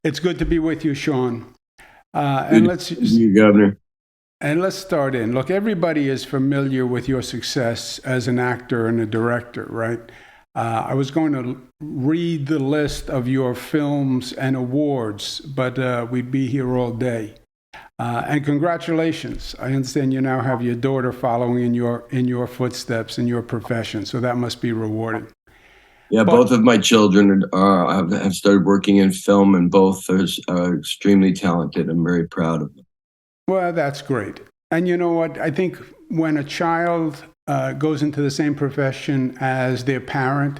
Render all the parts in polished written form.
It's good to be with you, Sean. Good And to let's see you, Governor. start in. Look, everybody is familiar with your success as an actor and a director, right? I was going to read the list of your films and awards, but we'd be here all day. And congratulations! I understand you now have your daughter following in your footsteps in your profession, so that must be rewarding. Yeah, But both of my children have started working in film, and both are extremely talented. I'm very proud of them. well, that's great. And you know what? I think when a child goes into the same profession as their parent,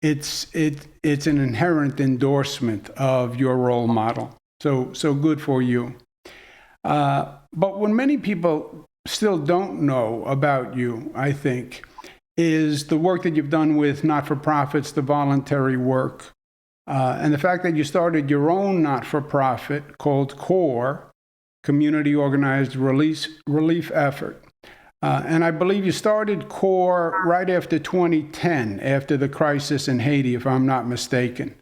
it's an inherent endorsement of your role model. So good for you. But what many people still don't know about you, I think, is the work that you've done with not-for-profits, the voluntary work, and the fact that you started your own not-for-profit called CORE, Community Organized Relief Effort. And I believe you started CORE right after 2010, after the crisis in Haiti, if I'm not mistaken.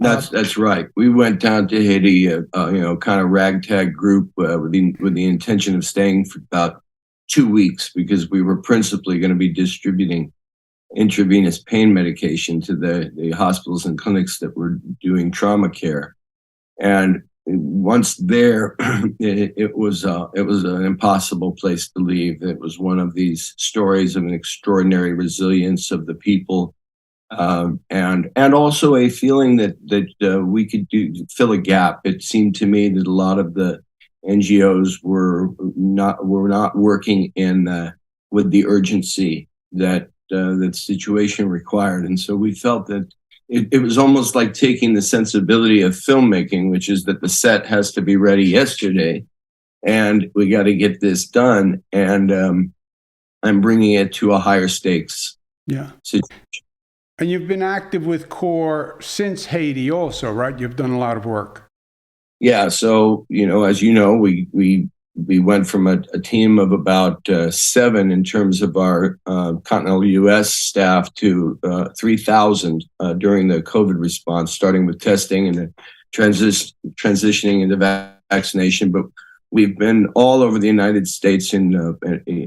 Uh, That's right. We went down to Haiti, kind of ragtag group with the intention of staying for about 2 weeks because we were principally going to be distributing intravenous pain medication to the hospitals and clinics that were doing trauma care. And once there, it was an impossible place to leave. It was one of these stories of an extraordinary resilience of the people, and also a feeling that we could fill a gap. It seemed to me that a lot of the NGOs were not working in with the urgency that that situation required, and so we felt that it was almost like taking the sensibility of filmmaking, which is that the set has to be ready yesterday, and we got to get this done. And I'm bringing it to a higher stakes yeah. situation. And you've been active with CORE since Haiti also, right? You've done a lot of work. Yeah, so as you know, we went from a team of about seven in terms of our continental U.S. staff to 3,000 during the COVID response, starting with testing and then transitioning into vaccination. But we've been all over the United States in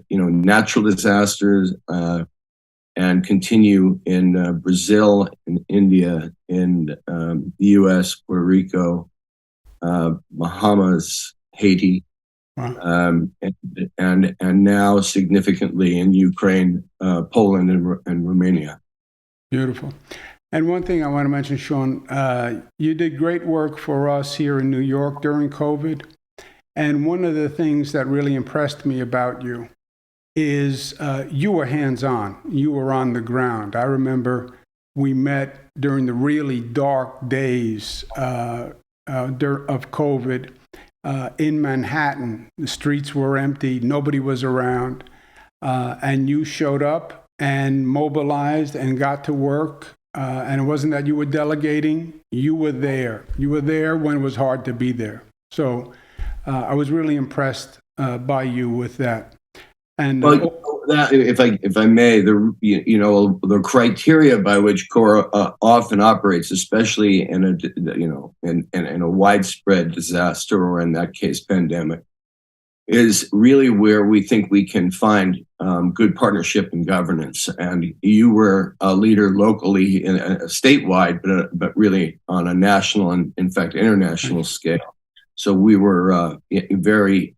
natural disasters, and continue in Brazil, in India, in the U.S., Puerto Rico, Bahamas, Haiti, Wow. and now significantly in Ukraine, Poland, and Romania. Beautiful. And one thing I want to mention, Sean, you did great work for us here in New York during COVID. And one of the things that really impressed me about you is you were hands-on. You were on the ground. I remember we met during the really dark days of COVID in Manhattan. The streets were empty. Nobody was around. And you showed up and mobilized and got to work. And it wasn't that you were delegating. You were there. You were there when it was hard to be there. So I was really impressed by you with that. And Well, that, if I may, the criteria by which CORE often operates, especially in a widespread disaster, or in that case pandemic, is really where we think we can find good partnership and governance. And you were a leader locally, statewide, but really on a national and, in fact, international scale. So we were very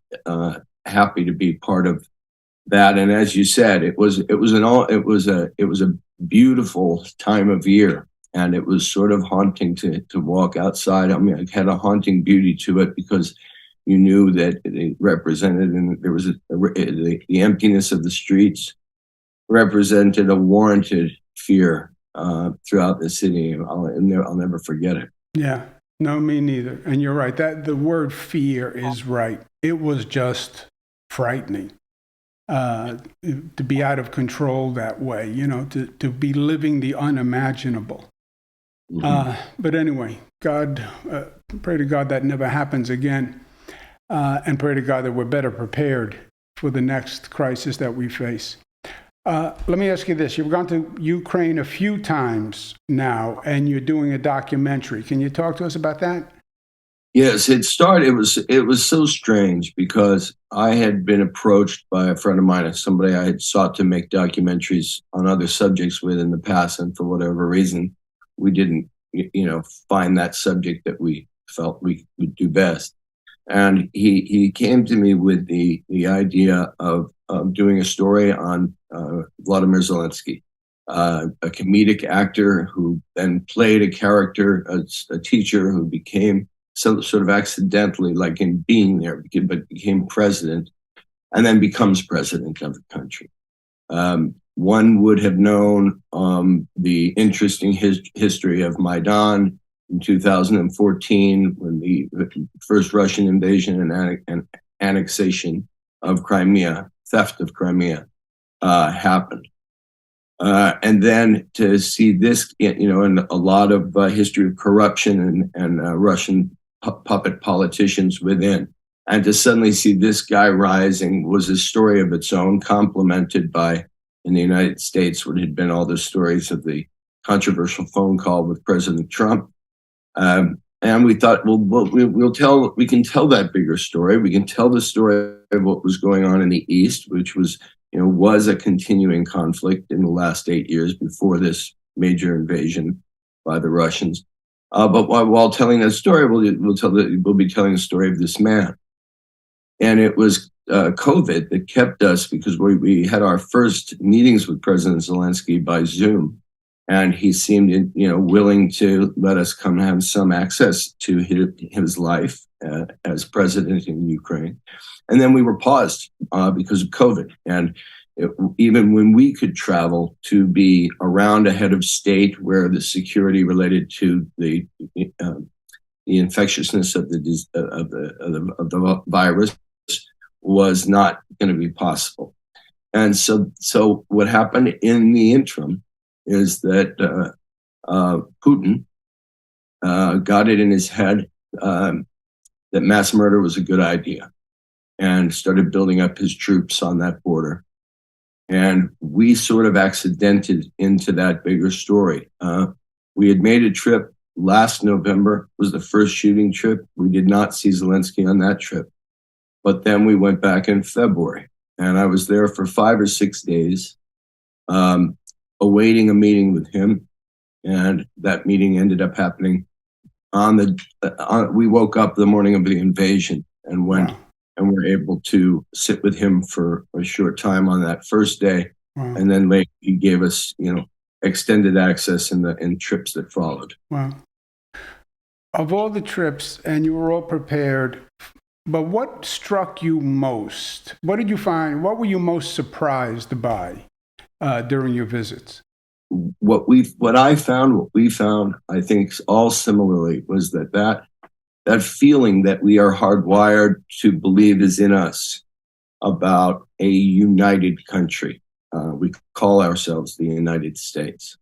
happy to be part of that. And as you said, it was a beautiful time of year, and it was sort of haunting to walk outside. I mean, it had a haunting beauty to it because you knew that it represented, and there was the emptiness of the streets represented a warranted fear throughout the city. I'll never forget it. yeah, no, me neither. And you're right. That the word fear is right. It was just frightening to be out of control that way, to be living the unimaginable. But anyway, God, pray to God that never happens again, and pray to God that we're better prepared for the next crisis that we face. Let me ask you this. You've gone to Ukraine a few times now, and you're doing a documentary. Can you talk to us about that? Yes, it started. It was so strange because I had been approached by a friend of mine, somebody I had sought to make documentaries on other subjects with in the past, and for whatever reason, we didn't, find that subject that we felt we would do best. And he came to me with the idea of doing a story on Vladimir Zelensky, a comedic actor who then played a character, a teacher who became sort of accidentally, like in being there, but became president, and then becomes president of the country. One would have known the interesting history of Maidan in 2014, when the first Russian invasion and annexation of Crimea, theft of Crimea, happened. And then to see this, and a lot of history of corruption and Russian puppet politicians within. And to suddenly see this guy rising was a story of its own, complemented by, in the United States, what had been all the stories of the controversial phone call with President Trump. And we thought, well, we can tell that bigger story. We can tell the story of what was going on in the East, which was a continuing conflict in the last 8 years before this major invasion by the Russians. But while telling that story, we'll be telling the story of this man. And it was COVID that kept us, because we had our first meetings with President Zelensky by Zoom, and he seemed willing to let us come have some access to his life as president in Ukraine. And then we were paused because of COVID. And even when we could travel to be around a head of state where the security related to the infectiousness of the virus was not going to be possible. And so what happened in the interim is that Putin got it in his head that mass murder was a good idea, and started building up his troops on that border. And we sort of accidented into that bigger story. We had made a trip last November, was the first shooting trip. We did not see Zelensky on that trip. But then we went back in February, and I was there for 5 or 6 days, awaiting a meeting with him. And that meeting ended up happening we woke up the morning of the invasion and went. Wow. And were able to sit with him for a short time on that first day. Wow. And then later he gave us, extended access in trips that followed. Wow. Of all the trips, and you were all prepared, but what struck you most? What did you find? What were you most surprised by during your visits? What we found, I think all similarly, was that feeling that we are hardwired to believe is in us about a united country. We call ourselves the United States.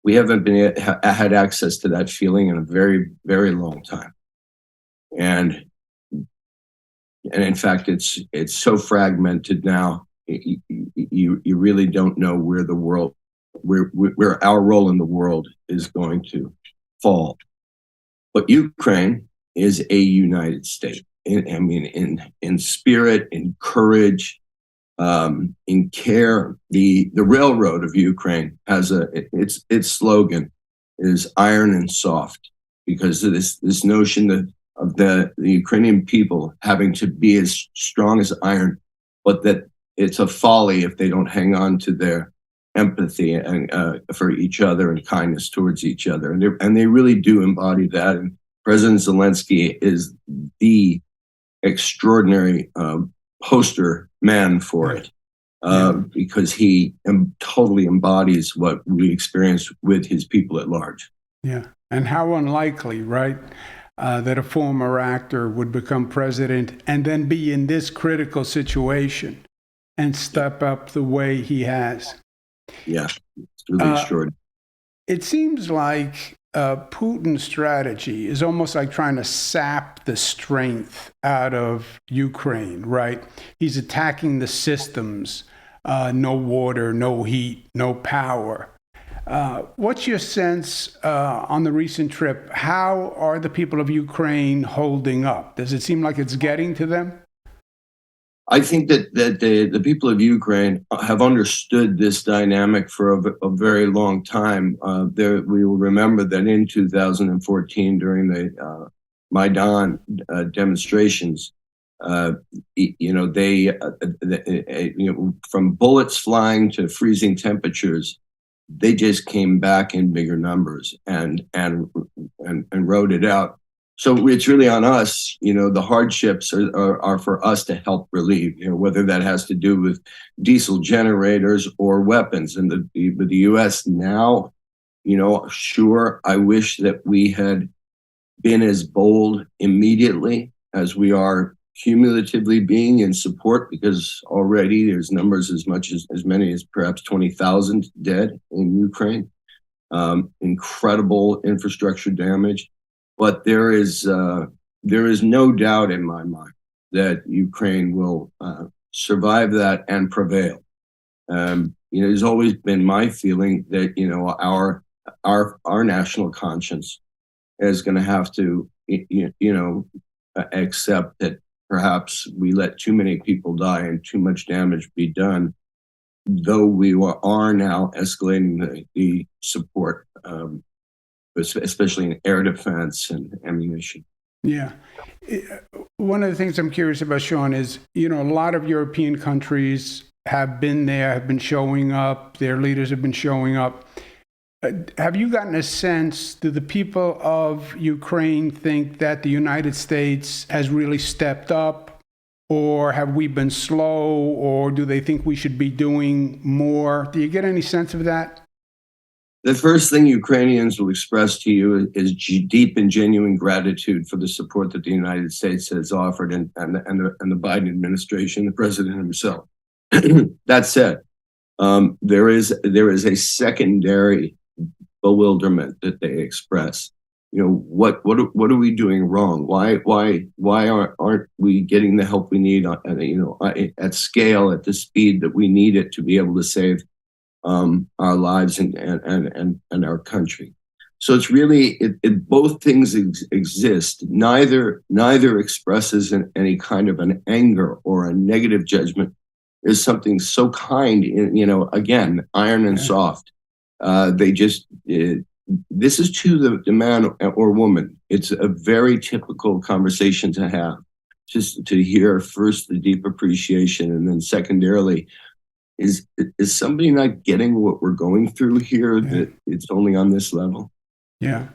We haven't had access to that feeling in a very, very long time. And in fact, it's so fragmented now, you really don't know where the world, where our role in the world is going to fall. But Ukraine is a United State. In spirit, in courage, in care. The railroad of Ukraine has its slogan is iron and soft, because of this notion of the Ukrainian people having to be as strong as iron, but that it's a folly if they don't hang on to their empathy and for each other and kindness towards each other. And they really do embody that. And President Zelensky is the extraordinary poster man for it, because he totally embodies what we experience with his people at large. Yeah. And how unlikely, right, that a former actor would become president and then be in this critical situation and step up the way he has. Yeah, it's really extraordinary. It seems like Putin's strategy is almost like trying to sap the strength out of Ukraine, right? He's attacking the systems, no water, no heat, no power. What's your sense on the recent trip? How are the people of Ukraine holding up? Does it seem like it's getting to them? I think that the people of Ukraine have understood this dynamic for a very long time. We will remember that in 2014, during the Maidan demonstrations, from bullets flying to freezing temperatures, they just came back in bigger numbers and rode it out. So it's really on us. The hardships are for us to help relieve. Whether that has to do with diesel generators or weapons. And with the U.S. now, sure, I wish that we had been as bold immediately as we are cumulatively being in support, because already there's numbers as many as perhaps 20,000 dead in Ukraine. Incredible infrastructure damage. But there is no doubt in my mind that Ukraine will survive that and prevail. It's always been my feeling that our national conscience is going to have to accept that perhaps we let too many people die and too much damage be done, though we are now escalating the support, especially in air defense and ammunition. Yeah. One of the things I'm curious about, Sean, is, a lot of European countries have been there, have been showing up, their leaders have been showing up. Have you gotten a sense, do the people of Ukraine think that the United States has really stepped up, or have we been slow, or do they think we should be doing more? Do you get any sense of that? The first thing Ukrainians will express to you is deep and genuine gratitude for the support that the United States has offered, and the Biden administration, the president himself. That said, there is a secondary bewilderment that they express. What are we doing wrong? Why aren't we getting the help we need at scale, at the speed that we need it to be able to save our lives and our country? So it's really both things exist. Neither expresses any kind of an anger or a negative judgment. Is something so kind, again, iron and soft. This is to the man or woman. It's a very typical conversation to have, just to hear first the deep appreciation, and then secondarily, is somebody not getting what we're going through here, that it's only on this level? Yeah.